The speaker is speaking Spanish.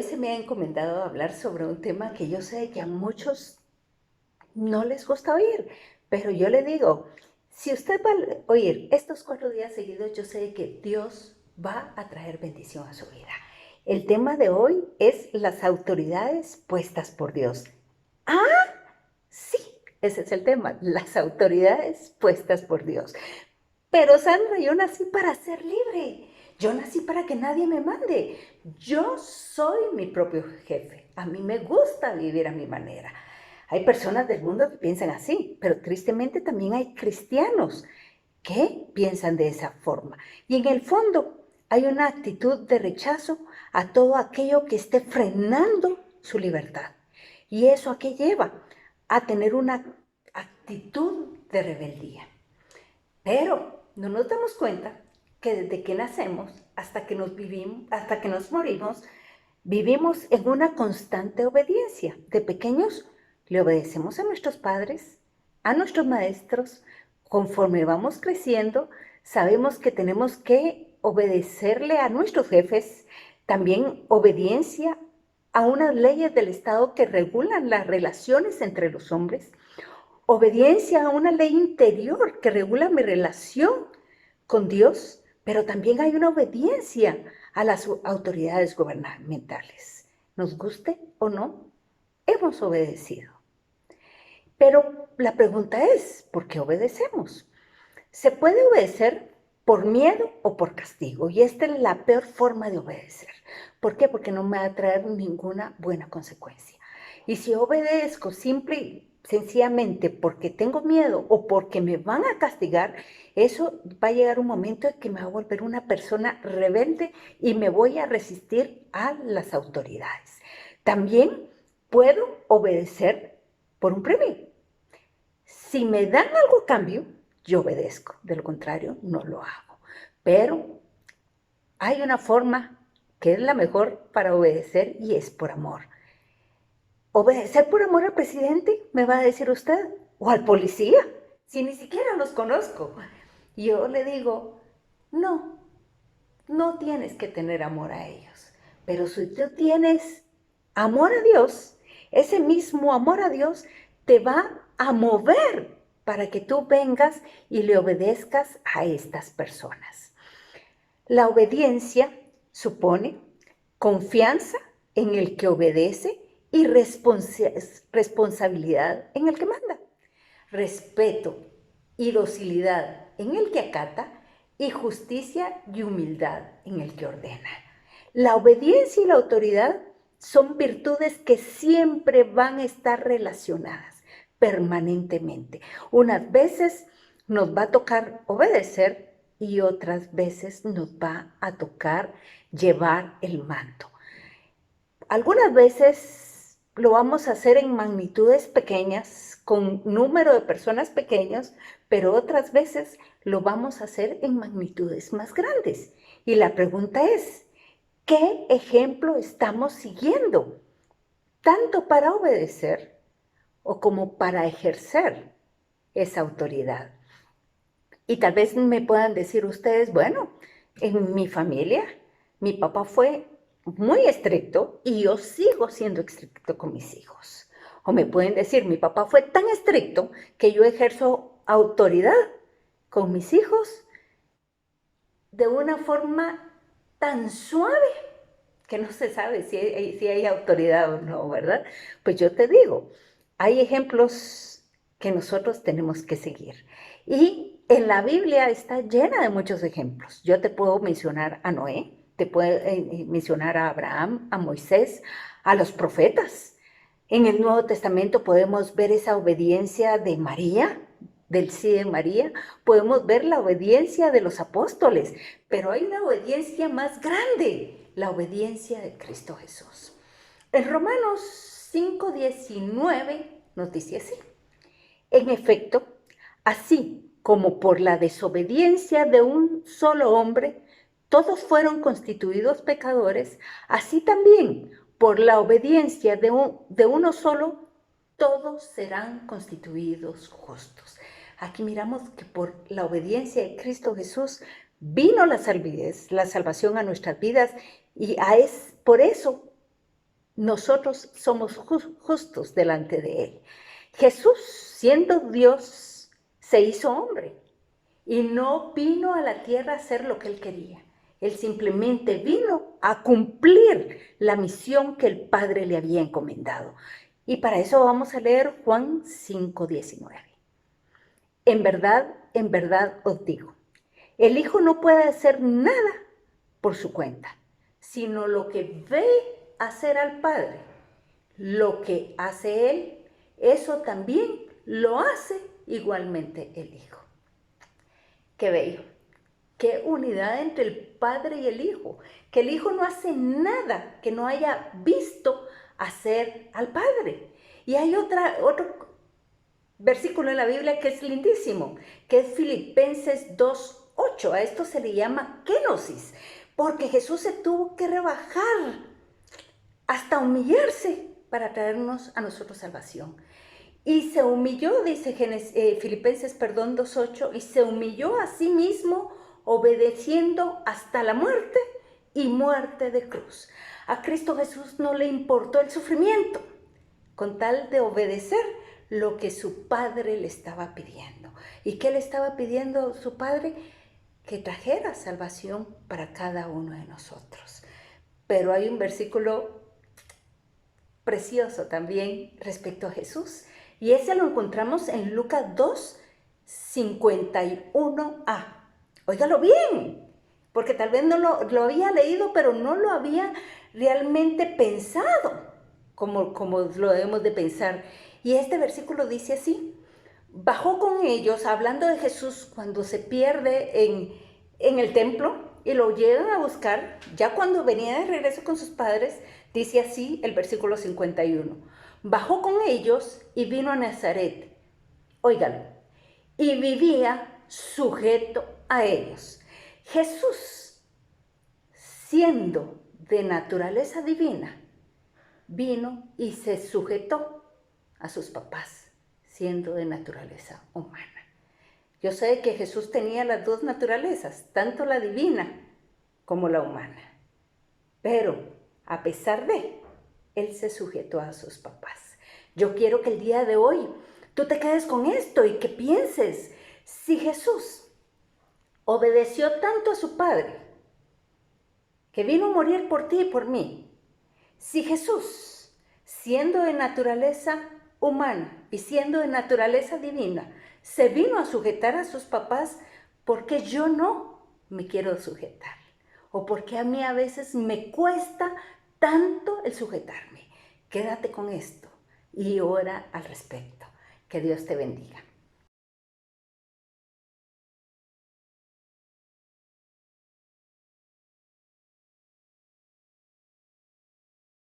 hoy se me ha encomendado hablar sobre un tema que yo sé que a muchos no les gusta oír, pero yo le digo, si usted va a oír estos 4 días seguidos, yo sé que Dios va a traer bendición a su vida. El tema de hoy es las autoridades puestas por Dios. Ah, sí, ese es el tema, las autoridades puestas por Dios. Pero Sandra, yo nací para ser libre. Yo nací para que nadie me mande. Yo soy mi propio jefe. A mí me gusta vivir a mi manera. Hay personas del mundo que piensan así, pero tristemente también hay cristianos que piensan de esa forma. Y en el fondo hay una actitud de rechazo a todo aquello que esté frenando su libertad. ¿Y eso a qué lleva? A tener una actitud de rebeldía. Pero no nos damos cuenta que desde que nacemos hasta que hasta que nos morimos, vivimos en una constante obediencia. De pequeños le obedecemos a nuestros padres, a nuestros maestros. Conforme vamos creciendo, sabemos que tenemos que obedecerle a nuestros jefes, también obediencia a unas leyes del Estado que regulan las relaciones entre los hombres, obediencia a una ley interior que regula mi relación con Dios, pero también hay una obediencia a las autoridades gubernamentales. Nos guste o no, hemos obedecido. Pero la pregunta es, ¿por qué obedecemos? Se puede obedecer por miedo o por castigo, y esta es la peor forma de obedecer. ¿Por qué? Porque no me va a traer ninguna buena consecuencia. Y si obedezco simple y sencillamente porque tengo miedo o porque me van a castigar, eso va a llegar un momento en que me va a volver una persona rebelde y me voy a resistir a las autoridades. También puedo obedecer por un premio. Si me dan algo a cambio, yo obedezco. De lo contrario, no lo hago. Pero hay una forma que es la mejor para obedecer y es por amor. ¿Obedecer por amor al presidente? Me va a decir usted. ¿O al policía? Si ni siquiera los conozco. Yo le digo, no, no tienes que tener amor a ellos. Pero si tú tienes amor a Dios, ese mismo amor a Dios te va a mover para que tú vengas y le obedezcas a estas personas. La obediencia supone confianza en el que obedece y responsabilidad en el que manda, respeto y docilidad en el que acata y justicia y humildad en el que ordena. La obediencia y la autoridad son virtudes que siempre van a estar relacionadas permanentemente. Unas veces nos va a tocar obedecer y otras veces nos va a tocar llevar el mando. Algunas veces lo vamos a hacer en magnitudes pequeñas, con número de personas pequeños, pero otras veces lo vamos a hacer en magnitudes más grandes. Y la pregunta es, ¿qué ejemplo estamos siguiendo? Tanto para obedecer o como para ejercer esa autoridad. Y tal vez me puedan decir ustedes, bueno, en mi familia, mi papá fue muy estricto y yo sigo siendo estricto con mis hijos. O me pueden decir, mi papá fue tan estricto que yo ejerzo autoridad con mis hijos de una forma tan suave que no se sabe si hay autoridad o no, ¿verdad? Pues yo te digo, hay ejemplos que nosotros tenemos que seguir. Y en la Biblia está llena de muchos ejemplos. Yo te puedo mencionar a Noé, te puedo mencionar a Abraham, a Moisés, a los profetas. En el Nuevo Testamento podemos ver esa obediencia de María, del sí de María, podemos ver la obediencia de los apóstoles, pero hay una obediencia más grande, la obediencia de Cristo Jesús. En Romanos 5:19 nos dice así, en efecto, así como por la desobediencia de un solo hombre, todos fueron constituidos pecadores, así también por la obediencia de uno solo, todos serán constituidos justos. Aquí miramos que por la obediencia de Cristo Jesús vino la salvación a nuestras vidas y por eso nosotros somos justos delante de Él. Jesús, siendo Dios, se hizo hombre y no vino a la tierra a hacer lo que Él quería. Él simplemente vino a cumplir la misión que el Padre le había encomendado. Y para eso vamos a leer Juan 5:19. En verdad os digo, el Hijo no puede hacer nada por su cuenta, sino lo que ve hacer al Padre. Lo que hace Él, eso también lo hace igualmente el Hijo. Qué bello, qué unidad entre el Padre y el Hijo, que el Hijo no hace nada que no haya visto hacer al Padre. Y hay otro versículo en la Biblia que es lindísimo, que es Filipenses 2:8. A esto se le llama kenosis, porque Jesús se tuvo que rebajar hasta humillarse para traernos a nosotros salvación. Y se humilló, dice Filipenses 2:8, y se humilló a sí mismo obedeciendo hasta la muerte y muerte de cruz. A Cristo Jesús no le importó el sufrimiento, con tal de obedecer lo que su Padre le estaba pidiendo. ¿Y qué le estaba pidiendo su Padre? Que trajera salvación para cada uno de nosotros. Pero hay un versículo precioso también respecto a Jesús, y ese lo encontramos en Lucas 2:51a. Óigalo bien, porque tal vez no lo había leído, pero no lo había realmente pensado como lo debemos de pensar. Y este versículo dice así: bajó con ellos, hablando de Jesús cuando se pierde en el templo y lo llegan a buscar, ya cuando venía de regreso con sus padres. Dice así el versículo 51. Bajó con ellos y vino a Nazaret. Óigalo. Y vivía sujeto a ellos. Jesús, siendo de naturaleza divina, vino y se sujetó a sus papás, siendo de naturaleza humana. Yo sé que Jesús tenía las dos naturalezas, tanto la divina como la humana. Pero a pesar de, Él se sujetó a sus papás. Yo quiero que el día de hoy tú te quedes con esto y que pienses, si Jesús obedeció tanto a su Padre, que vino a morir por ti y por mí, si Jesús, siendo de naturaleza humana y siendo de naturaleza divina, se vino a sujetar a sus papás, ¿por qué yo no me quiero sujetar? ¿O por qué a mí a veces me cuesta tanto el sujetarme? Quédate con esto y ora al respecto. Que Dios te bendiga.